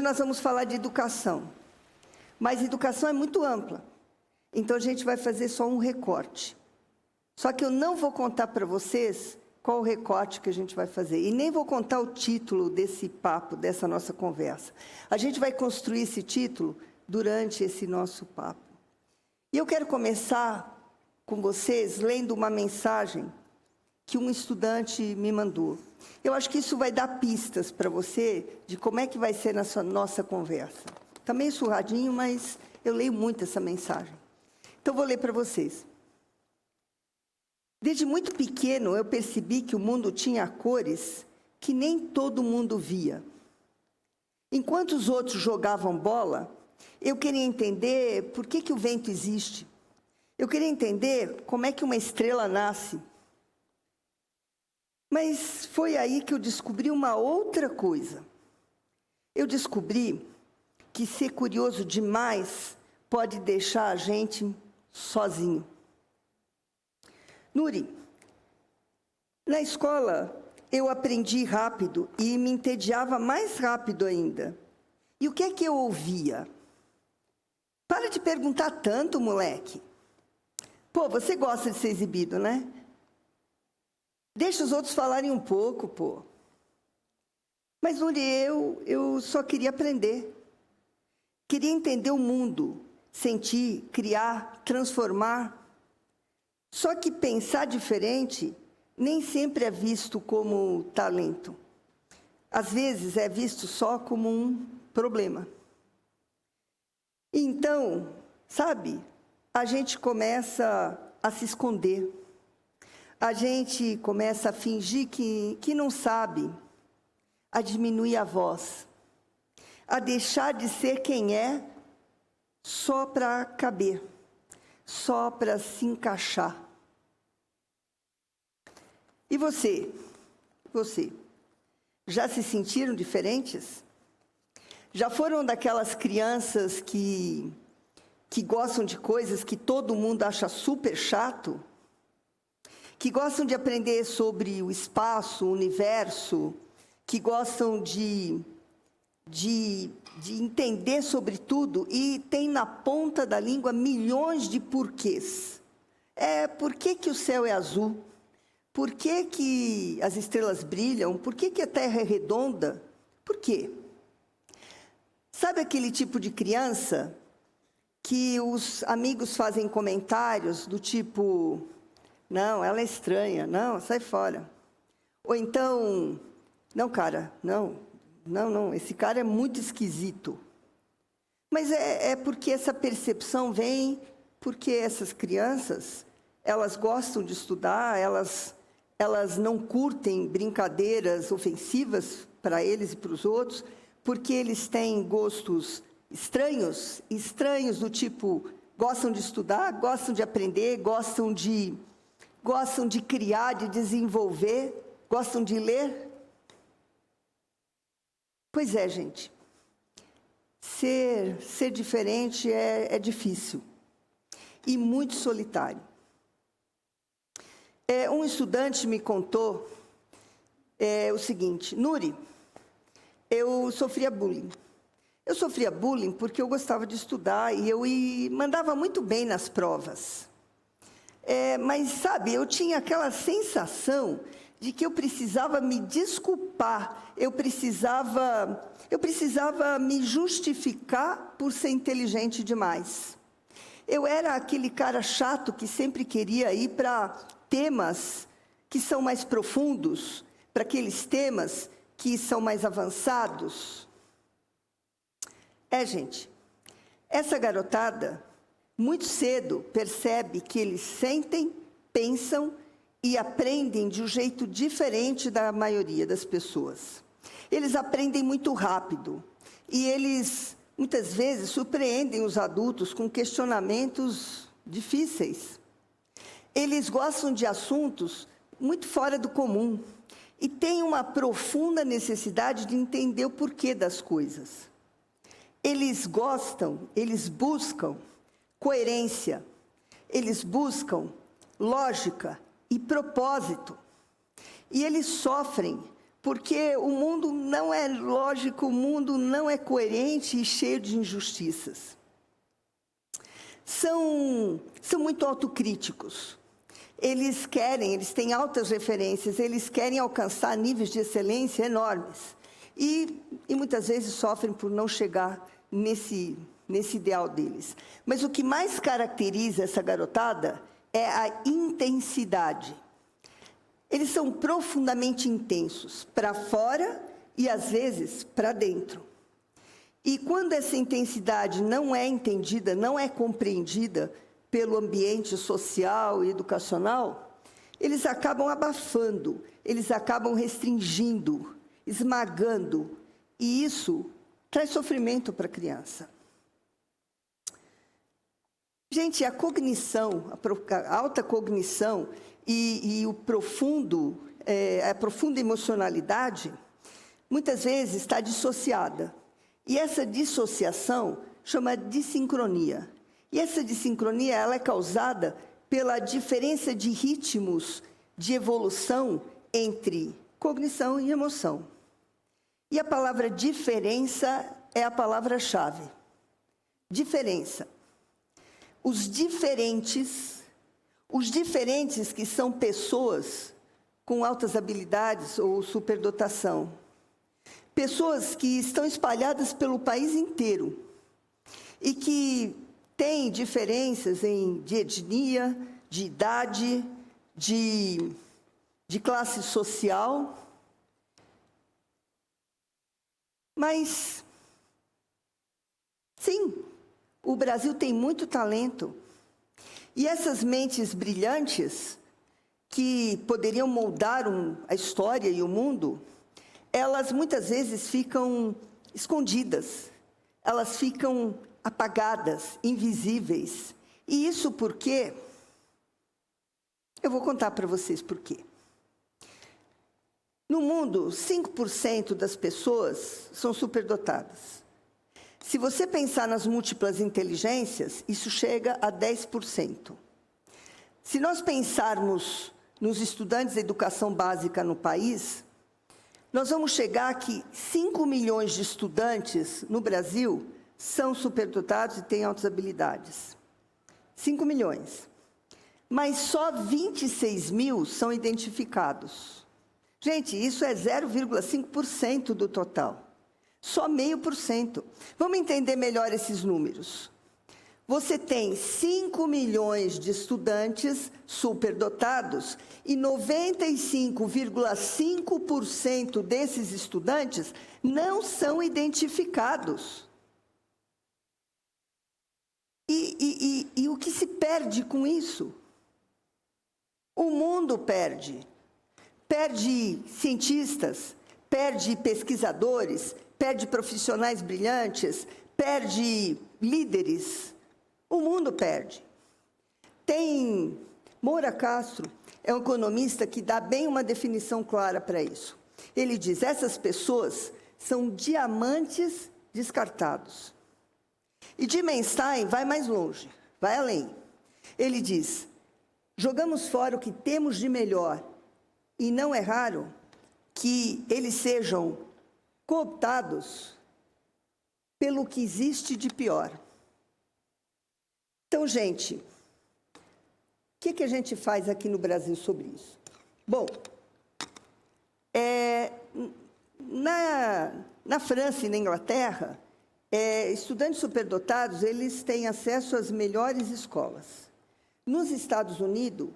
nós vamos falar de educação, mas educação é muito ampla, então a gente vai fazer só um recorte. Só que eu não vou contar para vocês qual o recorte que a gente vai fazer, e nem vou contar o título desse papo, dessa nossa conversa. A gente vai construir esse título durante esse nosso papo. E eu quero começar com vocês lendo uma mensagem que um estudante me mandou. Eu acho que isso vai dar pistas para você de como é que vai ser a nossa conversa. Está meio surradinho, mas eu leio muito essa mensagem. Então, vou ler para vocês. Desde muito pequeno, eu percebi que o mundo tinha cores que nem todo mundo via. Enquanto os outros jogavam bola, eu queria entender por que o vento existe. Eu queria entender como é que uma estrela nasce. Mas foi aí que eu descobri uma outra coisa. Eu descobri que ser curioso demais pode deixar a gente sozinho. Nuri, na escola eu aprendi rápido e me entediava mais rápido ainda. E o que é que eu ouvia? Para de perguntar tanto, moleque. Pô, você gosta de ser exibido, né? Deixa os outros falarem um pouco, pô. Mas, Nuri, eu só queria aprender. Queria entender o mundo, sentir, criar, transformar. Só que pensar diferente nem sempre é visto como talento. Às vezes é visto só como um problema. Então, sabe, a gente começa a se esconder. A gente começa a fingir que não sabe, a diminuir a voz, a deixar de ser quem é só para caber, só para se encaixar. E você, já se sentiram diferentes? Já foram daquelas crianças que gostam de coisas que todo mundo acha super chato? Que gostam de aprender sobre o espaço, o universo, que gostam de entender sobre tudo e tem na ponta da língua milhões de porquês. Por que o céu é azul? Por que as estrelas brilham? Por que a Terra é redonda? Por quê? Sabe aquele tipo de criança que os amigos fazem comentários do tipo: não, ela é estranha, não, sai fora. Ou então, não, cara, não, esse cara é muito esquisito. Mas é porque essa percepção vem porque essas crianças, elas gostam de estudar, elas não curtem brincadeiras ofensivas para eles e para os outros, porque eles têm gostos estranhos do tipo, gostam de estudar, gostam de aprender, gostam de criar, de desenvolver, gostam de ler. Pois é, gente. Ser diferente é difícil e muito solitário. Um estudante me contou o seguinte: Nuri, eu sofria bullying. Eu sofria bullying porque eu gostava de estudar e eu mandava muito bem nas provas. Mas, sabe, eu tinha aquela sensação de que eu precisava me desculpar, eu precisava me justificar por ser inteligente demais. Eu era aquele cara chato que sempre queria ir para temas que são mais profundos, para aqueles temas que são mais avançados. Gente, essa garotada, muito cedo, percebe que eles sentem, pensam e aprendem de um jeito diferente da maioria das pessoas. Eles aprendem muito rápido e eles, muitas vezes, surpreendem os adultos com questionamentos difíceis. Eles gostam de assuntos muito fora do comum e têm uma profunda necessidade de entender o porquê das coisas. Eles buscam coerência, eles buscam lógica e propósito. E eles sofrem porque o mundo não é lógico, o mundo não é coerente e cheio de injustiças. São muito autocríticos. Eles têm altas referências, eles querem alcançar níveis de excelência enormes. E muitas vezes sofrem por não chegar nesse ideal deles. Mas o que mais caracteriza essa garotada é a intensidade. Eles são profundamente intensos, para fora e, às vezes, para dentro. E quando essa intensidade não é entendida, não é compreendida pelo ambiente social e educacional, eles acabam abafando, eles acabam restringindo, esmagando, e isso traz sofrimento para a criança. Gente, a cognição, a alta cognição e a profunda emocionalidade, muitas vezes está dissociada. E essa dissociação chama dissincronia. E essa dissincronia ela é causada pela diferença de ritmos de evolução entre cognição e emoção. E a palavra diferença é a palavra-chave. Diferença. Os diferentes que são pessoas com altas habilidades ou superdotação. Pessoas que estão espalhadas pelo país inteiro e que têm diferenças de etnia, de idade, de classe social. Mas, sim, o Brasil tem muito talento. E essas mentes brilhantes, que poderiam moldar a história e o mundo, elas muitas vezes ficam escondidas, elas ficam apagadas, invisíveis. E isso porque... Eu vou contar para vocês por quê. No mundo, 5% das pessoas são superdotadas. Se você pensar nas múltiplas inteligências, isso chega a 10%. Se nós pensarmos nos estudantes de educação básica no país, nós vamos chegar a que 5 milhões de estudantes no Brasil são superdotados e têm altas habilidades. 5 milhões. Mas só 26 mil são identificados. Gente, isso é 0,5% do total. Só 0,5%. Vamos entender melhor esses números. Você tem 5 milhões de estudantes superdotados e 95,5% desses estudantes não são identificados. E o que se perde com isso? O mundo perde. Perde cientistas, perde pesquisadores, perde profissionais brilhantes, perde líderes. O mundo perde. Tem Moura Castro, é um economista que dá bem uma definição clara para isso. Ele diz, essas pessoas são diamantes descartados. E Dimenstein vai mais longe, vai além. Ele diz, jogamos fora o que temos de melhor, e não é raro que eles sejam cooptados pelo que existe de pior. Então, gente, o que a gente faz aqui no Brasil sobre isso? Bom, na França e na Inglaterra, estudantes superdotados, eles têm acesso às melhores escolas. Nos Estados Unidos,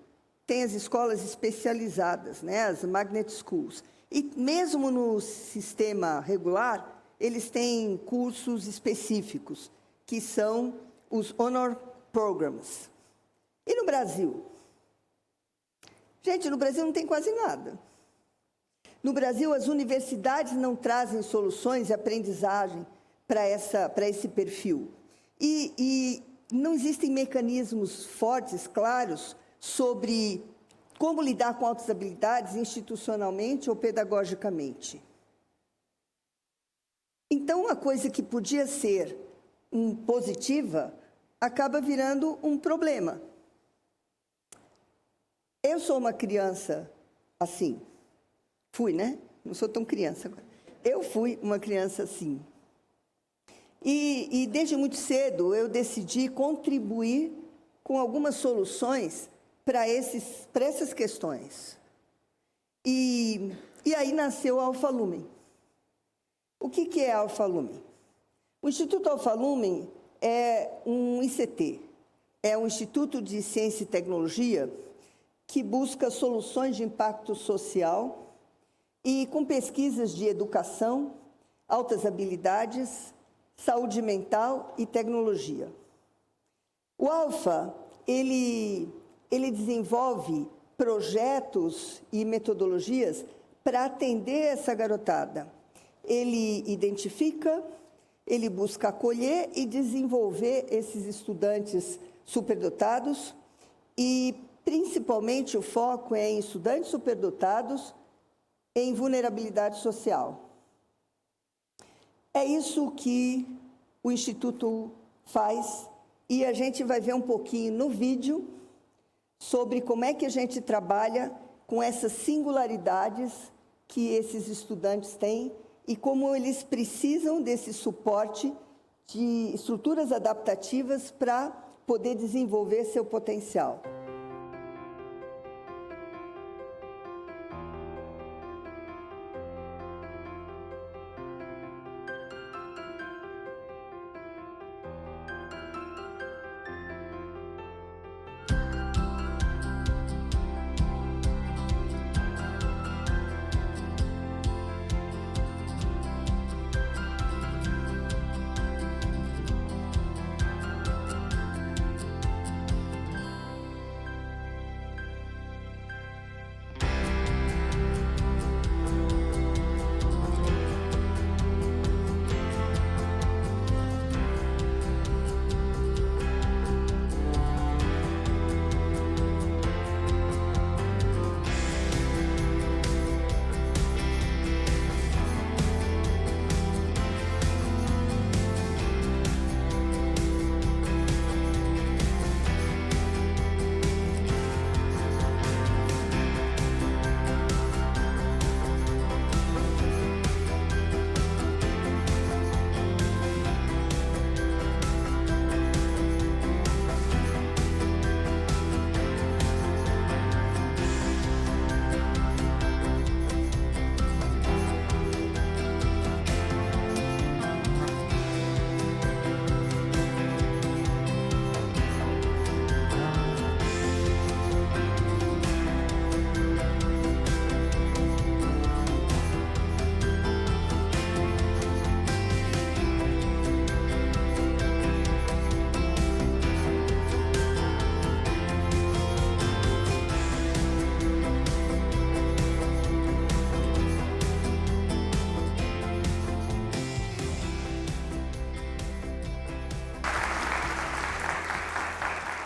tem as escolas especializadas, né, as magnet schools. E mesmo no sistema regular, eles têm cursos específicos, que são os honor programs. E no Brasil? Gente, no Brasil não tem quase nada. No Brasil, as universidades não trazem soluções e aprendizagem para esse perfil. E não existem mecanismos fortes, claros, sobre como lidar com altas habilidades institucionalmente ou pedagogicamente. Então, uma coisa que podia ser positiva acaba virando um problema. Eu sou uma criança assim. Fui, né? não sou tão criança agora. Eu fui uma criança assim. E desde muito cedo eu decidi contribuir com algumas soluções para essas questões. E aí nasceu a Alfa Lumen. O que é a Alfa Lumen? O Instituto Alfa Lumen é um ICT, é um Instituto de Ciência e Tecnologia que busca soluções de impacto social e com pesquisas de educação, altas habilidades, saúde mental e tecnologia. O Alfa, ele desenvolve projetos e metodologias para atender essa garotada. Ele identifica, ele busca acolher e desenvolver esses estudantes superdotados e, principalmente, o foco é em estudantes superdotados em vulnerabilidade social. É isso que o Instituto faz e a gente vai ver um pouquinho no vídeo sobre como é que a gente trabalha com essas singularidades que esses estudantes têm e como eles precisam desse suporte de estruturas adaptativas para poder desenvolver seu potencial.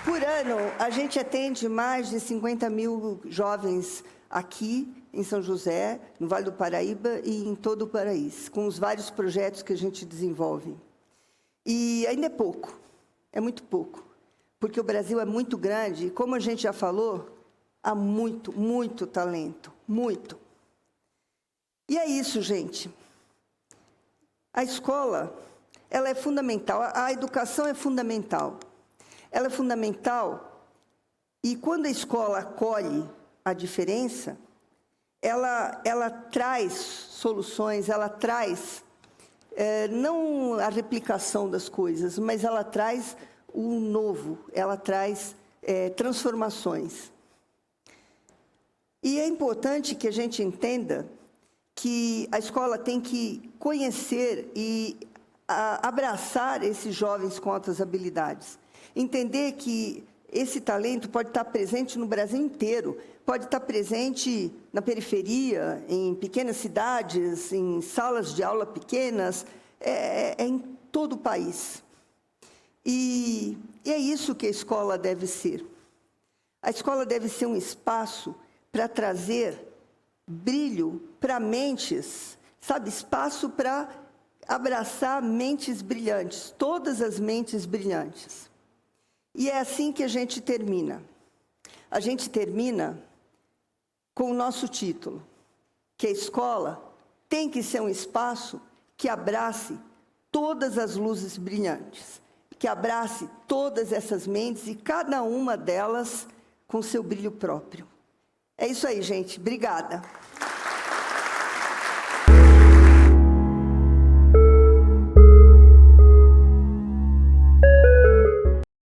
Por ano, a gente atende mais de 50 mil jovens aqui em São José, no Vale do Paraíba e em todo o país, com os vários projetos que a gente desenvolve. E ainda é pouco, é muito pouco, porque o Brasil é muito grande e, como a gente já falou, há muito, muito talento, muito. E é isso, gente. A escola, ela é fundamental, a educação é fundamental. Ela é fundamental e quando a escola acolhe a diferença, ela traz soluções, ela traz não a replicação das coisas, mas ela traz o novo, ela traz transformações. E é importante que a gente entenda que a escola tem que conhecer e abraçar esses jovens com altas habilidades. Entender que esse talento pode estar presente no Brasil inteiro, pode estar presente na periferia, em pequenas cidades, em salas de aula pequenas, em todo o país. E é isso que a escola deve ser. A escola deve ser um espaço para trazer brilho para mentes, sabe? Espaço para abraçar mentes brilhantes, todas as mentes brilhantes. E é assim que a gente termina. A gente termina com o nosso título, que a escola tem que ser um espaço que abrace todas as luzes brilhantes, que abrace todas essas mentes e cada uma delas com seu brilho próprio. É isso aí, gente. Obrigada.